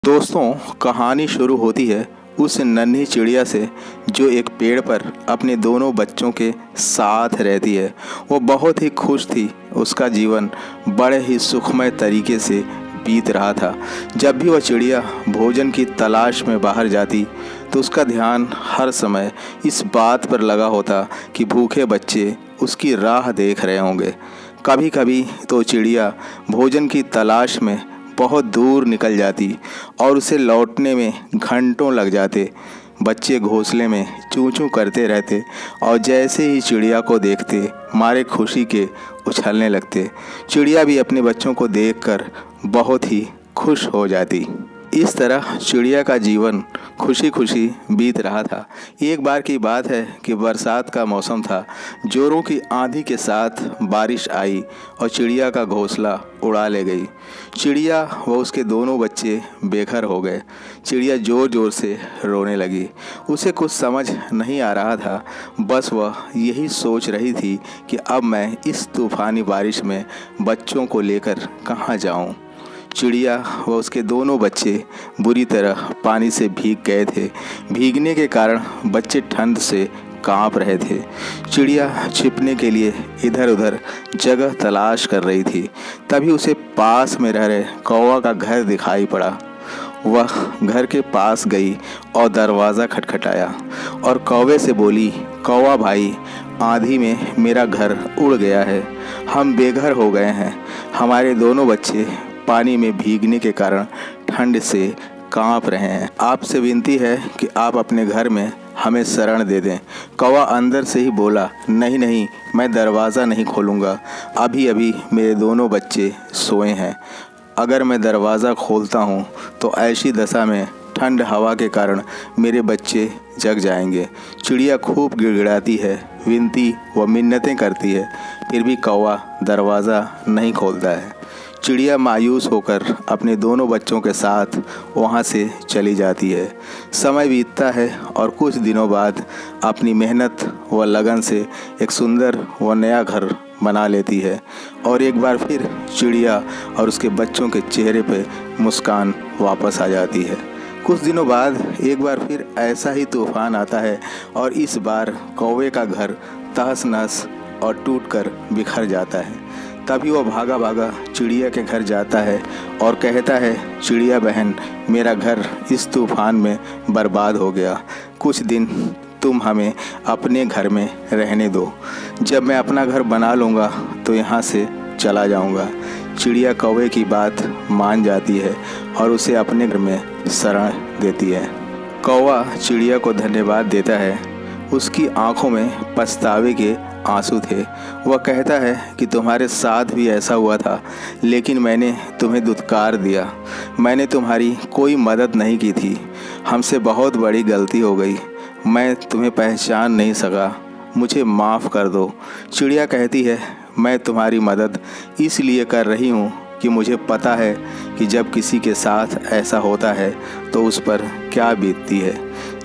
दोस्तों, कहानी शुरू होती है उस नन्ही चिड़िया से जो एक पेड़ पर अपने दोनों बच्चों के साथ रहती है। वो बहुत ही खुश थी। उसका जीवन बड़े ही सुखमय तरीके से बीत रहा था। जब भी वह चिड़िया भोजन की तलाश में बाहर जाती तो उसका ध्यान हर समय इस बात पर लगा होता कि भूखे बच्चे उसकी राह देख रहे होंगे। कभी कभी तो चिड़िया भोजन की तलाश में बहुत दूर निकल जाती और उसे लौटने में घंटों लग जाते। बच्चे घोंसले में चूं चूं करते रहते और जैसे ही चिड़िया को देखते मारे खुशी के उछलने लगते। चिड़िया भी अपने बच्चों को देखकर बहुत ही खुश हो जाती। इस तरह चिड़िया का जीवन खुशी खुशी बीत रहा था। एक बार की बात है कि बरसात का मौसम था। जोरों की आंधी के साथ बारिश आई और चिड़िया का घोंसला उड़ा ले गई। चिड़िया व उसके दोनों बच्चे बेघर हो गए। चिड़िया ज़ोर ज़ोर से रोने लगी। उसे कुछ समझ नहीं आ रहा था। बस वह यही सोच रही थी कि अब मैं इस तूफ़ानी बारिश में बच्चों को लेकर कहाँ जाऊँ। चिड़िया व उसके दोनों बच्चे बुरी तरह पानी से भीग गए थे। भीगने के कारण बच्चे ठंड से कांप रहे थे। चिड़िया छिपने के लिए इधर उधर जगह तलाश कर रही थी। तभी उसे पास में रह रहे कौवा का घर दिखाई पड़ा। वह घर के पास गई और दरवाज़ा खटखटाया और कौवे से बोली, कौवा भाई, आंधी में मेरा घर उड़ गया है। हम बेघर हो गए हैं। हमारे दोनों बच्चे पानी में भीगने के कारण ठंड से कांप रहे हैं। आपसे विनती है कि आप अपने घर में हमें शरण दे दें। कौवा अंदर से ही बोला, नहीं नहीं, मैं दरवाज़ा नहीं खोलूँगा। अभी अभी मेरे दोनों बच्चे सोए हैं। अगर मैं दरवाज़ा खोलता हूँ तो ऐसी दशा में ठंड हवा के कारण मेरे बच्चे जग जाएंगे। चिड़िया खूब गिड़गिड़ाती है, विनती व मिन्नतें करती है, फिर भी कौवा दरवाज़ा नहीं खोलता है। चिड़िया मायूस होकर अपने दोनों बच्चों के साथ वहाँ से चली जाती है। समय बीतता है और कुछ दिनों बाद अपनी मेहनत व लगन से एक सुंदर व नया घर बना लेती है और एक बार फिर चिड़िया और उसके बच्चों के चेहरे पे मुस्कान वापस आ जाती है। कुछ दिनों बाद एक बार फिर ऐसा ही तूफान आता है और इस बार कौवे का घर तहस नहस और टूटकर बिखर जाता है। तभी वो भागा भागा चिड़िया के घर जाता है और कहता है, चिड़िया बहन, मेरा घर इस तूफ़ान में बर्बाद हो गया। कुछ दिन तुम हमें अपने घर में रहने दो। जब मैं अपना घर बना लूँगा तो यहाँ से चला जाऊँगा। चिड़िया कौवे की बात मान जाती है और उसे अपने घर में शरण देती है। कौवा चिड़िया को धन्यवाद देता है। उसकी आंखों में पछतावे के आंसू थे। वह कहता है कि तुम्हारे साथ भी ऐसा हुआ था, लेकिन मैंने तुम्हें दुत्कार दिया। मैंने तुम्हारी कोई मदद नहीं की थी। हमसे बहुत बड़ी गलती हो गई। मैं तुम्हें पहचान नहीं सका। मुझे माफ़ कर दो। चिड़िया कहती है, मैं तुम्हारी मदद इसलिए कर रही हूँ कि मुझे पता है कि जब किसी के साथ ऐसा होता है तो उस पर क्या बीतती है।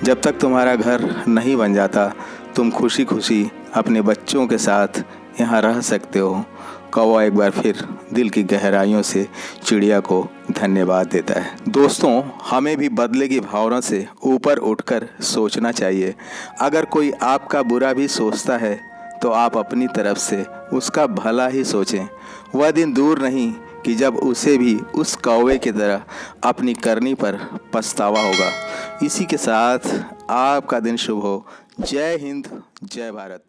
जब तक तुम्हारा घर नहीं बन जाता तुम खुशी खुशी अपने बच्चों के साथ यहाँ रह सकते हो। कौवा एक बार फिर दिल की गहराइयों से चिड़िया को धन्यवाद देता है। दोस्तों, हमें भी बदले की भावना से ऊपर उठकर सोचना चाहिए। अगर कोई आपका बुरा भी सोचता है तो आप अपनी तरफ से उसका भला ही सोचें। वह दिन दूर नहीं कि जब उसे भी उस कौवे की तरह अपनी करनी पर पछतावा होगा। इसी के साथ आपका दिन शुभ हो। जय हिंद, जय भारत।